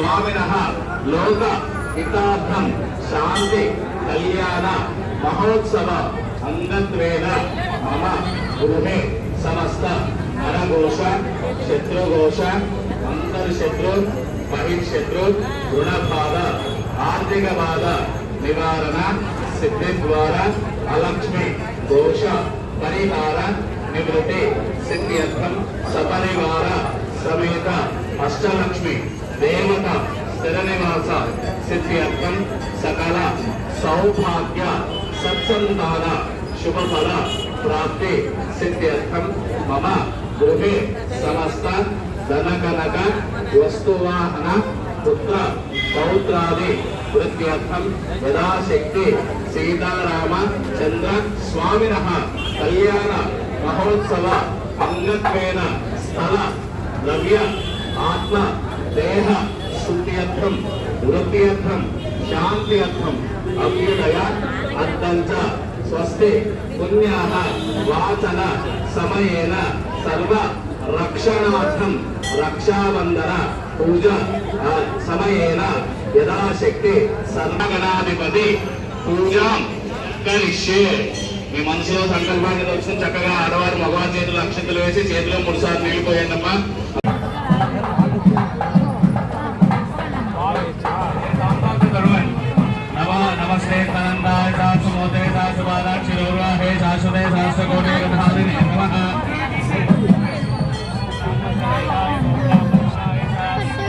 स्वामिनः लोक हितार्थं शांति कल्याण महोत्सव अंगत्वेन मम गृहे समस्त नरघोष शत्रुघोष अंतर्शत्रु बहिर्शत्रु ऋणबाध आर्थिक बाध निवारण सिद्धि द्वारा अलक्ष्मी दोष परिहार निवृत्ति सिद्ध्यर्थम सपरिवार समेत अष्टलक्ष्मी देवता स्थिरनिवास सिद्ध्यर्थम सकल सौभाग्य सत्संतान शुभफल प्राप्ति सिद्ध्यर्थम मम गृहे समस्त धनकनक वस्तुवाहन पुत्र पौत्रादि वृद्ध्यर्थम यथाशक्ति सीताराम चंद्र स्वामिनः कल्याण महोत्सव अंगत्वेन स्थल द्रव्य आत्म देह शुद्ध्यर्थम वृद्ध्यर्थम शांत्यर्थम अभ्युदय अद्दंच स्वस्ति पुण्याः वाचन समयेन सर्व रक्षणार्थम रक्षाबंधन पूजा समयेन यथाशक्ति सर्वगणाधिपति पूजा करिष्ये మీ మనసులో సంకల్పాన్ని తెలుసుకుని చక్కగా ఆడవారు మగవారి చేతులు అక్షంతలు వేసి చేతిలో 3 సార్లు నీళ్లు పోయండమ్మా. నమస్తే తనందాయ శాశ్వతే శాశ్వతాక్షి రౌరాహే శాశ్వతే శాశ్వకోటే గణాధినే నమః.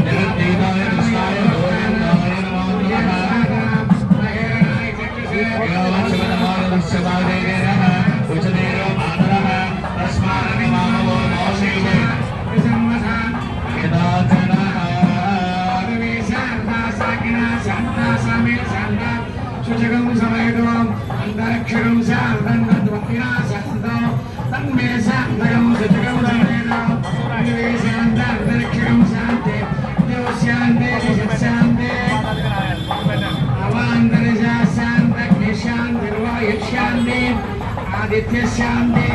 జగద్దీనాయ కృష్ణాయ గోవిందాయ నమో నమః. आदित्य शांति